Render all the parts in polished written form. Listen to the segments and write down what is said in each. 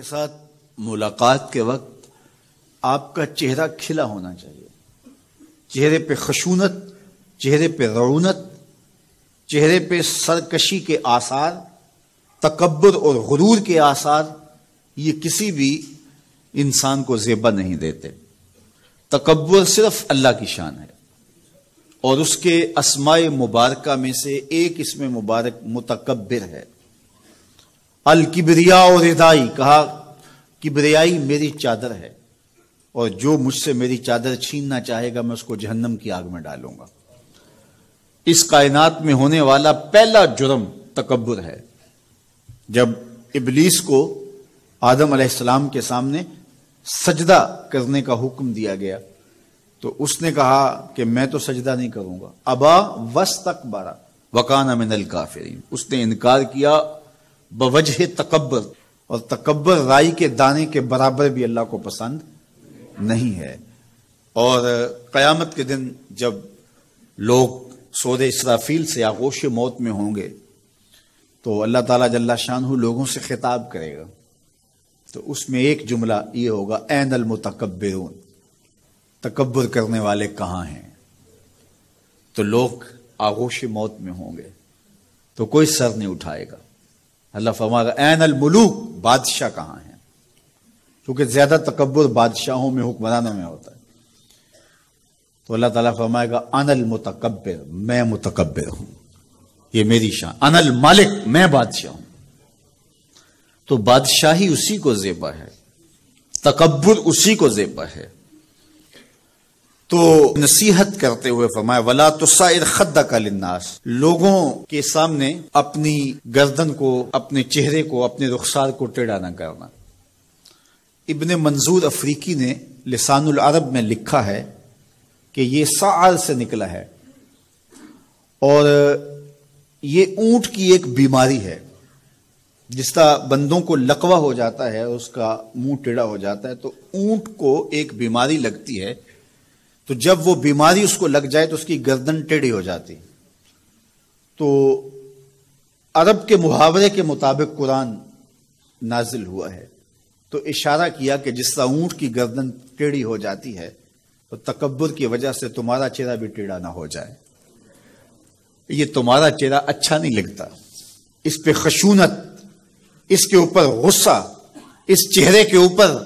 ساتھ ملاقات کے وقت آپ کا چہرہ کھلا ہونا چاہیے، چہرے پہ خشونت، چہرے پہ رعونت، چہرے پہ سرکشی کے آثار، تکبر اور غرور کے آثار، یہ کسی بھی انسان کو زیبا نہیں دیتے۔ تکبر صرف اللہ کی شان ہے، اور اس کے اسماء مبارکہ میں سے ایک اسم مبارک متکبر ہے۔ الکبریاء اور ردائی، کہا کبریائی میری چادر ہے، اور جو مجھ سے میری چادر چھیننا چاہے گا میں اس کو جہنم کی آگ میں ڈالوں گا۔ اس کائنات میں ہونے والا پہلا جرم تکبر ہے۔ جب ابلیس کو آدم علیہ السلام کے سامنے سجدہ کرنے کا حکم دیا گیا تو اس نے کہا کہ میں تو سجدہ نہیں کروں گا۔ ابا واستکبر وکان من الکافرین، اس نے انکار کیا بوجہ تکبر، اور تکبر رائی کے دانے کے برابر بھی اللہ کو پسند نہیں ہے۔ اور قیامت کے دن جب لوگ سور اسرافیل سے آغوش موت میں ہوں گے تو اللہ تعالیٰ جل شانہ لوگوں سے خطاب کرے گا، تو اس میں ایک جملہ یہ ہوگا، این المتکبرون، تکبر کرنے والے کہاں ہیں؟ تو لوگ آغوش موت میں ہوں گے تو کوئی سر نہیں اٹھائے گا۔ اللہ فرمائے گا این الملوک، بادشاہ کہاں ہیں؟ کیونکہ زیادہ تکبر بادشاہوں میں، حکمرانوں میں ہوتا ہے۔ تو اللہ تعالیٰ فرمائے گا انا المتکبر، میں متکبر ہوں، یہ میری شان، انا المالک، میں بادشاہ ہوں۔ تو بادشاہی اسی کو زیبا ہے، تکبر اسی کو زیبا ہے۔ تو نصیحت کرتے ہوئے فرمایا وَلَا تُصَعِرْ خَدَّكَ لِلنَّاسِ، لوگوں کے سامنے اپنی گردن کو، اپنے چہرے کو، اپنے رخسار کو ٹیڑھا نہ کرنا۔ ابن منظور افریقی نے لسان العرب میں لکھا ہے کہ یہ سعر سے نکلا ہے، اور یہ اونٹ کی ایک بیماری ہے۔ جس طرح بندوں کو لقوہ ہو جاتا ہے، اس کا منہ ٹیڑھا ہو جاتا ہے، تو اونٹ کو ایک بیماری لگتی ہے، تو جب وہ بیماری اس کو لگ جائے تو اس کی گردن ٹیڑھی ہو جاتی۔ تو عرب کے محاورے کے مطابق قرآن نازل ہوا ہے، تو اشارہ کیا کہ جس طرح اونٹ کی گردن ٹیڑھی ہو جاتی ہے تو تکبر کی وجہ سے تمہارا چہرہ بھی ٹیڑھا نہ ہو جائے۔ یہ تمہارا چہرہ اچھا نہیں لگتا، اس پہ خشونت، اس کے اوپر غصہ، اس چہرے کے اوپر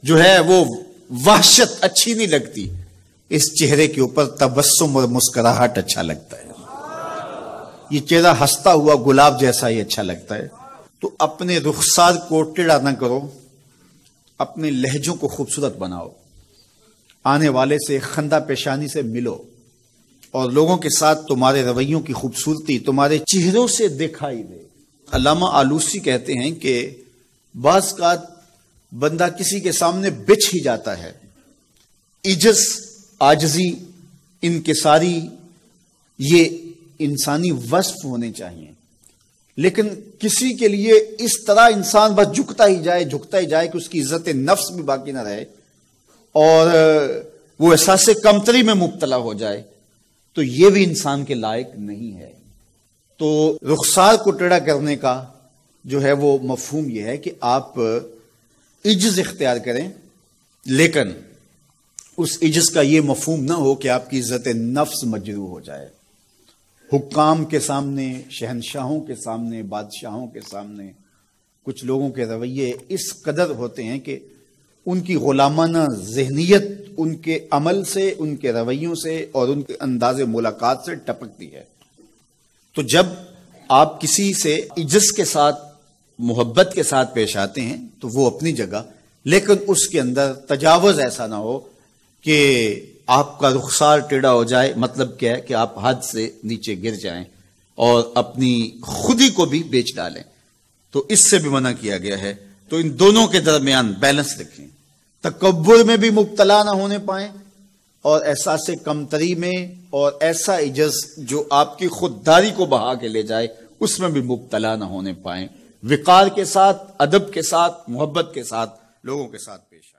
جو ہے وہ وحشت اچھی نہیں لگتی، اس چہرے کے اوپر تبسم اور مسکراہٹ اچھا لگتا ہے۔ یہ چہرہ ہنستا ہوا گلاب جیسا ہی اچھا لگتا ہے۔ تو اپنے رخسار کو ٹیڑھا نہ کرو، اپنے لہجوں کو خوبصورت بناؤ، آنے والے سے خندہ پیشانی سے ملو، اور لوگوں کے ساتھ تمہارے رویوں کی خوبصورتی تمہارے چہروں سے دکھائی دے۔ علامہ آلوسی کہتے ہیں کہ بعض کا بندہ کسی کے سامنے بچ ہی جاتا ہے، عجز، عاجزی، انکساری، یہ انسانی وصف ہونے چاہیے، لیکن کسی کے لیے اس طرح انسان بس جھکتا ہی جائے کہ اس کی عزت نفس بھی باقی نہ رہے اور وہ احساس کمتری میں مبتلا ہو جائے، تو یہ بھی انسان کے لائق نہیں ہے۔ تو رخسار کو ٹیڑھا کرنے کا جو ہے وہ مفہوم یہ ہے کہ آپ عجز اختیار کریں، لیکن اس عجز کا یہ مفہوم نہ ہو کہ آپ کی عزت نفس مجروح ہو جائے۔ حکام کے سامنے، شہنشاہوں کے سامنے، بادشاہوں کے سامنے کچھ لوگوں کے رویے اس قدر ہوتے ہیں کہ ان کی غلامانہ ذہنیت ان کے عمل سے، ان کے رویوں سے اور ان کے انداز ملاقات سے ٹپکتی ہے۔ تو جب آپ کسی سے عجز کے ساتھ، محبت کے ساتھ پیش آتے ہیں تو وہ اپنی جگہ، لیکن اس کے اندر تجاوز ایسا نہ ہو کہ آپ کا رخسار ٹیڑھا ہو جائے۔ مطلب کیا ہے کہ آپ حد سے نیچے گر جائیں اور اپنی خودی کو بھی بیچ ڈالیں، تو اس سے بھی منع کیا گیا ہے۔ تو ان دونوں کے درمیان بیلنس رکھیں، تکبر میں بھی مبتلا نہ ہونے پائیں اور احساس کمتری میں، اور ایسا عجز جو آپ کی خودداری کو بہا کے لے جائے اس میں بھی مبتلا نہ ہونے پائیں۔ وقار کے ساتھ، ادب کے ساتھ، محبت کے ساتھ لوگوں کے ساتھ پیش آئیں۔